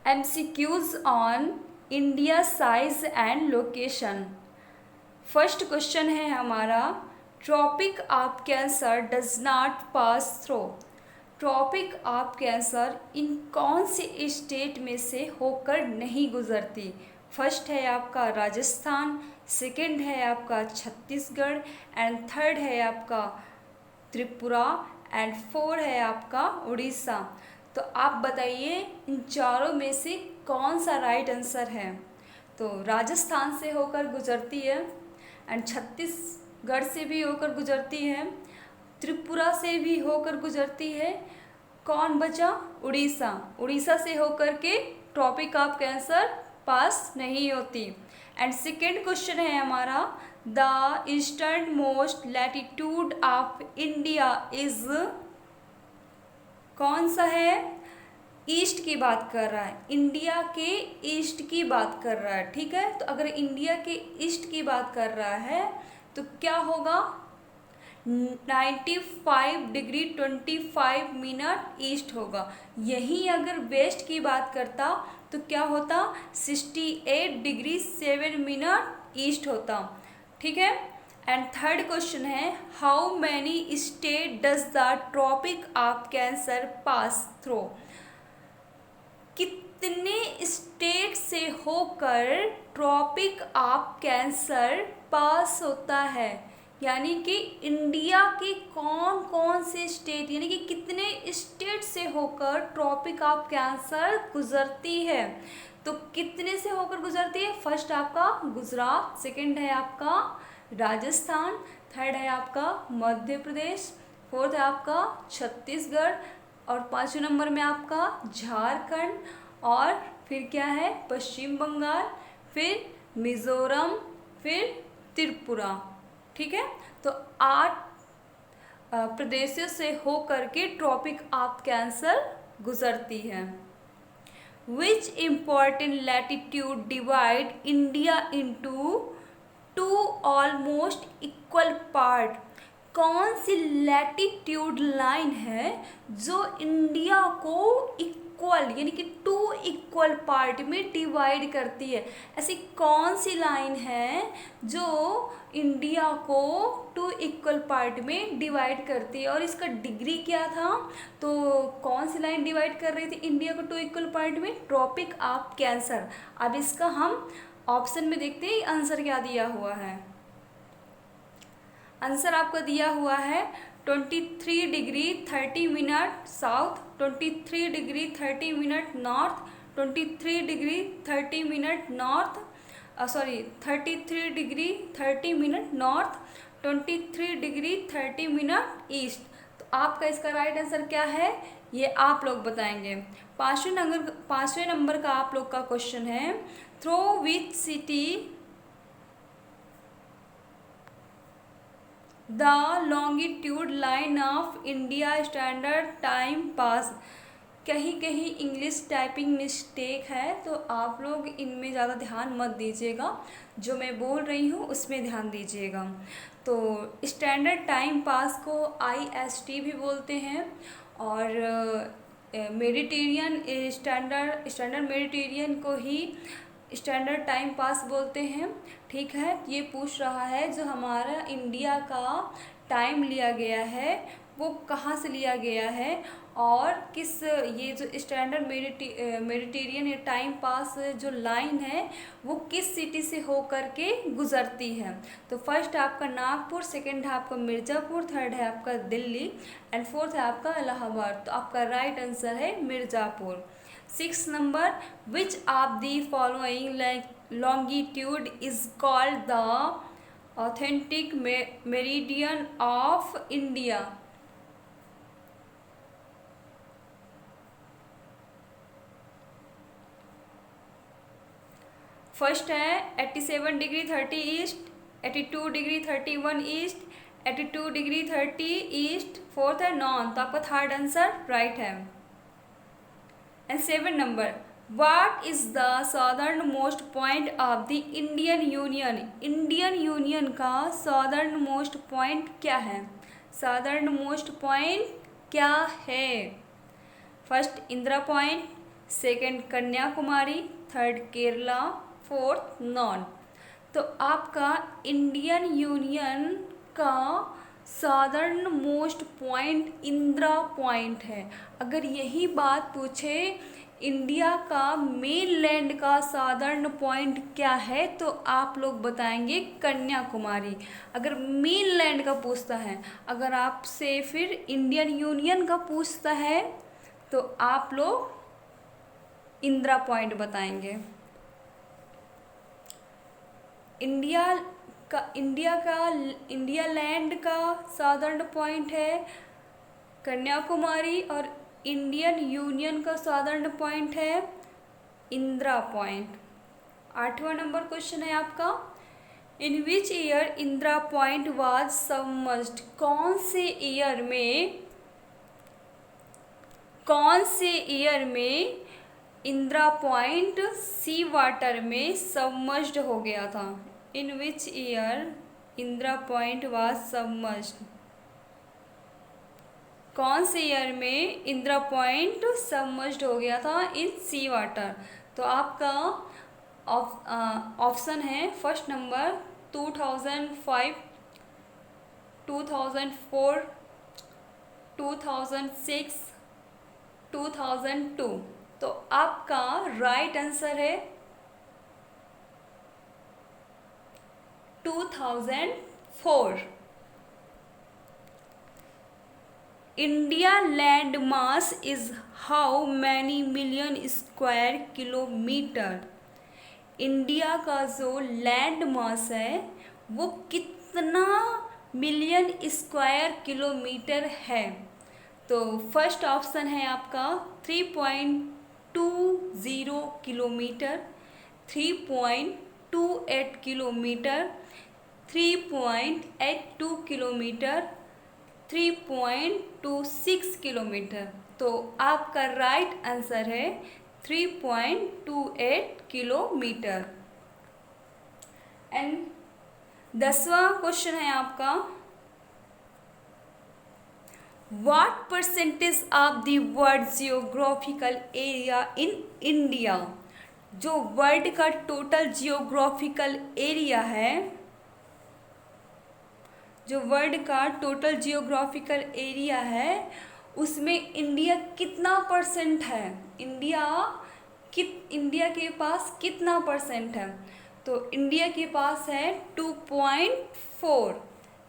MCQs on India size and location। First question है हमारा, tropic of cancer does not pass through. Tropic of cancer इन कौन से state में से होकर नहीं गुजरती? फर्स्ट है आपका राजस्थान, सेकंड है आपका छत्तीसगढ़, एंड थर्ड है आपका त्रिपुरा, एंड फोर है आपका उड़ीसा। तो आप बताइए इन चारों में से कौन सा राइट आंसर है? तो राजस्थान से होकर गुजरती है, एंड छत्तीसगढ़ से भी होकर गुजरती है, त्रिपुरा से भी होकर गुजरती है। कौन बचा? उड़ीसा। उड़ीसा से होकर के ट्रॉपिक ऑफ कैंसर पास नहीं होती। एंड सेकेंड क्वेश्चन है हमारा, the eastern most latitude of India is, कौन सा है? ईस्ट की बात कर रहा है, इंडिया के ईस्ट की बात कर रहा है, ठीक है। तो अगर इंडिया के ईस्ट की बात कर रहा है तो क्या होगा? 95 डिग्री 25 मिनट ईस्ट होगा। यहीं अगर वेस्ट की बात करता तो क्या होता? 68 डिग्री 7 मिनट ईस्ट होता, ठीक है। एंड थर्ड क्वेश्चन है, how many state does the tropic of cancer pass through? कितने स्टेट से होकर ट्रॉपिक ऑफ कैंसर पास होता है? यानी कि इंडिया के कौन कौन से स्टेट, यानी कि कितने स्टेट से होकर ट्रॉपिक ऑफ कैंसर गुजरती है? तो कितने से होकर गुजरती है? फर्स्ट आपका गुजरात, सेकंड है आपका राजस्थान, थर्ड है आपका मध्य प्रदेश, फोर्थ है आपका छत्तीसगढ़, और पाँचवें नंबर में आपका झारखंड, और फिर क्या है? पश्चिम बंगाल, फिर मिज़ोरम, फिर त्रिपुरा, ठीक है। तो 8 प्रदेशों से होकर के ट्रॉपिक ऑफ कैंसर गुजरती है। Which important latitude divide India into two almost equal part? कौन सी लैटिट्यूड लाइन है जो इंडिया को इक्वल, यानी कि 2 इक्वल पार्ट में डिवाइड करती है? ऐसी कौन सी लाइन है जो इंडिया को 2 इक्वल पार्ट में डिवाइड करती है? और इसका डिग्री क्या था? तो कौन सी लाइन डिवाइड कर रही थी इंडिया को 2 इक्वल पार्ट में? Tropic of cancer. अब इसका हम ऑप्शन में देखते हैं आंसर क्या दिया हुआ है। आंसर आपका दिया हुआ है 23 degree 30 minute south, 23 degree 30 minute north, 23 degree 30 minute north, 33 degree 30 minute north, 23 degree 30 minute east. तो आपका इसका राइट आंसर क्या है ये आप लोग बताएंगे। पाँचवें नंबर का आप लोग का क्वेश्चन है, through which city the longitude line of India standard time pass. कहीं कहीं इंग्लिश टाइपिंग मिस्टेक है तो आप लोग इनमें ज़्यादा ध्यान मत दीजिएगा, जो मैं बोल रही हूँ उसमें ध्यान दीजिएगा। तो स्टैंडर्ड टाइम पास को IST भी बोलते हैं, और मेडिटेरियन स्टैंडर्ड मेडिटेरियन को ही स्टैंडर्ड टाइम पास बोलते हैं, ठीक है। ये पूछ रहा है जो हमारा इंडिया का टाइम लिया गया है वो कहाँ से लिया गया है, और किस, ये जो स्टैंडर्ड मेडिटेरियन टाइम पास जो लाइन है वो किस सिटी से होकर के गुजरती है? तो फर्स्ट है आपका नागपुर, सेकंड है आपका मिर्ज़ापुर, थर्ड है आपका दिल्ली, एंड फोर्थ है आपका इलाहाबाद। तो आपका राइट आंसर है Mirzapur. 6 number, which of the following longitude is called the authentic meridian of India? First है 87 degree 30 east, 82 degree 31 east, 82 degree 30 east, fourth है नॉर्थ। तो आपका थर्ड आंसर राइट है। And 7 number, what is the southern most point of the Indian union? Indian union का southern most point क्या है? Southern most point क्या है? First Indira point, second Kanyakumari, third Kerala, fourth non. तो आपका इंडियन यूनियन का southern most point Indira point है। अगर यही बात पूछे इंडिया का मेन लैंड का सादर्न पॉइंट क्या है, तो आप लोग बताएंगे कन्याकुमारी। अगर मेन लैंड का पूछता है, अगर आपसे फिर इंडियन यूनियन का पूछता है, तो आप लोग इंदिरा पॉइंट बताएंगे। इंडिया लैंड का सादर्न पॉइंट है कन्याकुमारी, और इंडियन यूनियन का सादर्न पॉइंट है इंदिरा पॉइंट। 8वां नंबर क्वेश्चन है आपका, in which year Indira point was submerged. कौन से ईयर में इंदिरा पॉइंट सी वाटर में सबमर्ज्ड हो गया था। In which year Indira point was submerged. कौन से ईयर में इंदिरा पॉइंट सबमर्ज्ड हो गया था इन सी वाटर। तो आपका ऑप्शन है फर्स्ट नंबर 2005, 2004, 2006, 2002। तो आपका राइट आंसर है 2004। India land mass is how many million square kilometre. India का जो लैंड मास है वो कितना मिलियन स्क्वायर किलोमीटर है। तो फर्स्ट ऑप्शन है आपका 3.20 किलोमीटर, 3.28 किलोमीटर, 3.82 किलोमीटर, 3.26 किलोमीटर। तो आपका राइट आंसर है 3.28 किलोमीटर। एंड 10वां क्वेश्चन है आपका, what percentage of the world geographical area in India. जो वर्ल्ड का टोटल जियोग्राफिकल एरिया है, जो वर्ल्ड का टोटल जियोग्राफिकल एरिया है, उसमें इंडिया कितना परसेंट है। इंडिया के पास कितना परसेंट है। तो इंडिया के पास है 2.4।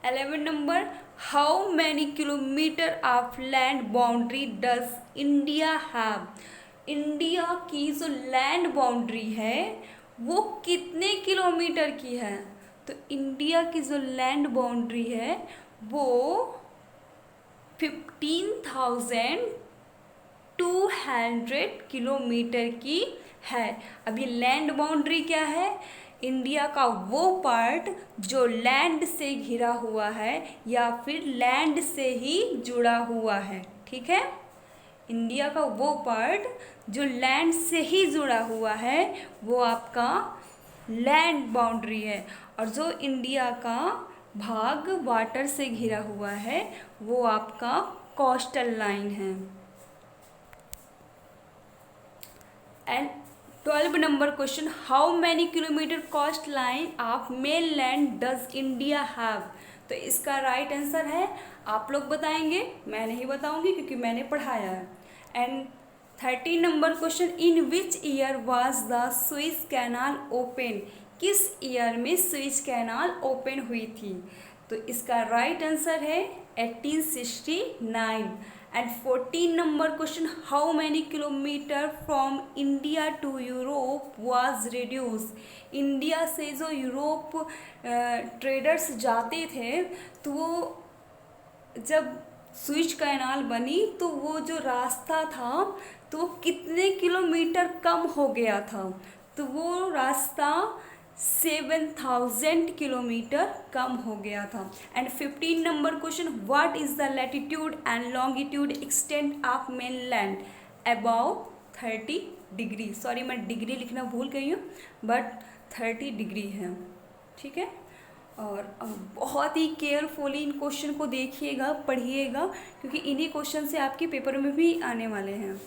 11 number, how many kilometre of land boundary does India have. India की जो लैंड बाउंड्री है वो कितने किलोमीटर की है। तो इंडिया की जो लैंड बाउंड्री है वो 15,200 किलोमीटर की है। अब ये लैंड बाउंड्री क्या है, इंडिया का वो पार्ट जो लैंड से घिरा हुआ है या फिर लैंड से ही जुड़ा हुआ है। ठीक है, इंडिया का वो पार्ट जो लैंड से ही जुड़ा हुआ है वो आपका लैंड बाउंड्री है, और जो इंडिया का भाग वाटर से घिरा हुआ है वो आपका कोस्टल लाइन है। And 12 number question, how many kilometre coast line of mainland does India have. तो इसका राइट आंसर है, आप लोग बताएंगे, मैं नहीं बताऊंगी क्योंकि मैंने पढ़ाया है। And 13 number question, in which year was the Suez canal open. किस ईयर में सुएज कैनाल ओपन हुई थी। तो इसका राइट आंसर है 1869। And 14 number question, how many kilometre from India to Europe was reduce. India से जो यूरोप ट्रेडर्स जाते थे, तो वो जब सुएज कैनाल बनी तो वो जो रास्ता था तो वो कितने किलोमीटर कम हो गया था। तो वो रास्ता 7,000 किलोमीटर कम हो गया था। And 15 number question, what is the latitude and longitude extent of mainland about 30 degree. Sorry, मैं डिग्री लिखना भूल गई हूँ, बट 30 डिग्री है। ठीक है, और बहुत ही केयरफुली इन क्वेश्चन को देखिएगा, पढ़िएगा, क्योंकि इन्हीं क्वेश्चन से आपके पेपर में भी आने वाले हैं।